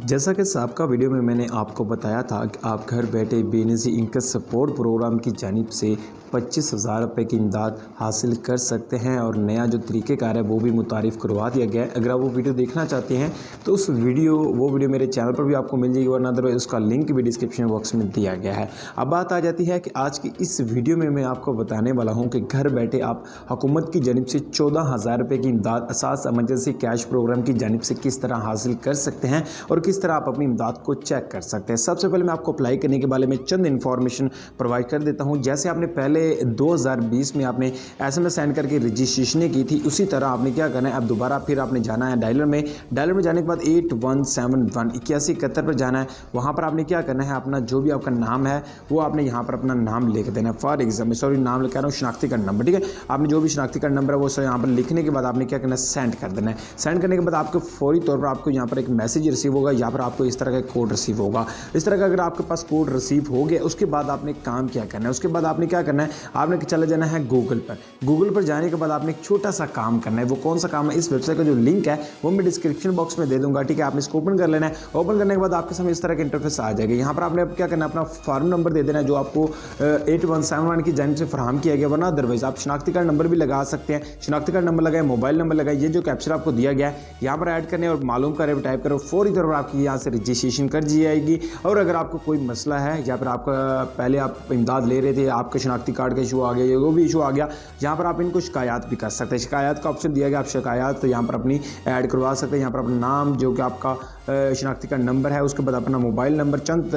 जैसा कि सबका वीडियो में मैंने आपको बताया था कि आप घर बैठे बेनज़ीर इनकम सपोर्ट प्रोग्राम की जानिब से 25,000 रुपये की इमदाद हासिल कर सकते हैं और नया जो तरीक़ेकार है वो भी मुतारिफ़ करवा दिया गया है। अगर आप वो वीडियो देखना चाहते हैं तो वो वीडियो मेरे चैनल पर भी आपको मिल जाएगी, वरना अदरवाइज़ उसका लिंक भी डिस्क्रिप्शन बॉक्स में दिया गया है। अब बात आ जाती है कि आज की इस वीडियो में मैं आपको बताने वाला हूँ कि घर बैठे आप हुकूमत की जानिब से 14,000 रुपये की इमदाद असास एमरजेंसी कैश प्रोग्राम की जानिब से किस तरह हासिल कर सकते हैं और किस तरह आप अपनी इमदाद को चेक कर सकते हैं। सबसे पहले मैं आपको अप्लाई करने के बारे में चंद इन्फॉर्मेशन प्रोवाइड कर देता हूं। जैसे आपने पहले 2020 में आपने SMS सेंड करके रजिस्ट्रेशन की थी, उसी तरह आपने क्या करना है, अब दोबारा फिर आपने जाना है डायलर में जाने के बाद 81718171 पर जाना है। वहाँ पर आपने क्या करना है, अपना जो भी आपका नाम है वो आपने यहाँ पर अपना नाम लिख देना है। फॉर एग्जाम्पल नाम लिख रहा हूँ, शनाख्ती कार्ड नंबर, ठीक है। आपने जो भी शनाख्ती कार्ड नंबर है वो यहाँ पर लिखने के बाद आपने क्या करना है, सेंड कर देना है। सेंड करने के बाद आपको फौरी तौर पर आपको यहाँ पर एक मैसेज रिसीव होगा, यहाँ पर आपको इस तरह का कोड रिसीव होगा। इस तरह का अगर आपके पास कोड रिसीव हो गया, उसके बाद आपने काम क्या करना है, उसके बाद आपने क्या करना है, आपने चले जाना है गूगल पर जाने के बाद आपने एक छोटा सा काम करना है। वो कौन सा काम है, इस वेबसाइट का जो लिंक है वो मैं डिस्क्रिप्शन बॉक्स में दे दूंगा, ठीक है। आपने इसको ओपन कर लेना है। ओपन करने के बाद आपके सामने इस तरह का इंटरफेस आ जाएगा। यहाँ पर आपने क्या करना है, अपना फॉर्म नंबर दे देना है जो आपको 8171 की जानिब से फराहम किया गया, वरना अदरवाइज आप शनाख्ती कार्ड नंबर भी लगा सकते हैं। शनाख्ती कार्ड नंबर लगाए, मोबाइल नंबर लगाए, ये जो कैप्चर आपको दिया गया है यहाँ पर ऐड करने और मालूम करें, टाइप करो, फौरी तौर पर आपकी यहाँ से रजिस्ट्रेशन कर दी जाएगी। और अगर आपको कोई मसला है या फिर आपका पहले आप इमदाद ले रहे थे, आपके शनाख्ती कार्ड का इशू आ गया, वो भी इशू आ गया, यहाँ पर आप इनको शिकायत भी कर सकते हैं। शिकायत का ऑप्शन दिया गया, आप शिकायत यहाँ पर अपनी ऐड करवा सकते हैं। यहाँ पर अपना नाम जो कि आपका शनाख्ती कार्ड नंबर है, उसके बाद अपना मोबाइल नंबर, चंद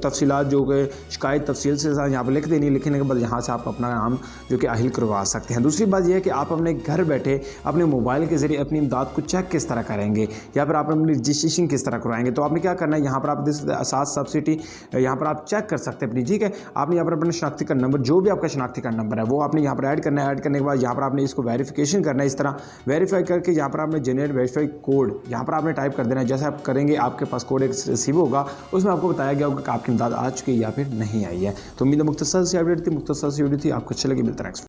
तफसीलात जो कि शिकायत तफसील से यहाँ पर लिख देनी। लिखने के बाद यहाँ से आप अपना नाम जो कि अहिल करवा सकते हैं। दूसरी बात यह है कि आप अपने घर बैठे अपने मोबाइल के ज़रिए अपनी इमदाद को चेक किस तरह करेंगे या फिर आप अपनी रजिस्ट्रेशन किस तरह करवाएंगे। तो आपने क्या करना है, यहाँ पर आप असास सब्सिडी यहाँ पर आप चेक कर सकते हैं अपनी, ठीक है। आपने यहाँ पर अपना शनाख्ती कार्ड नंबर, जो भी आपका शनाख्ती कार्ड नंबर है वो आपने यहाँ पर ऐड करना है। ऐड करने के बाद यहाँ पर आपने इसको वेरिफिकेशन करना है। इस तरह वेरीफाई करके यहाँ पर आपने जनरेट वेरीफाई कोड यहाँ पर आपने टाइप कर देना है। जैसे आप करेंगे आपके पास कोड एक रिसीव होगा, उसमें आपको बताया गया होगा कि आपकी इमदाद आ चुकी है या फिर नहीं आई है। तो उम्मीद है मुख्तसर सी अपडेट थी, आपको अच्छी लगी। मिलता है नेक्स्ट।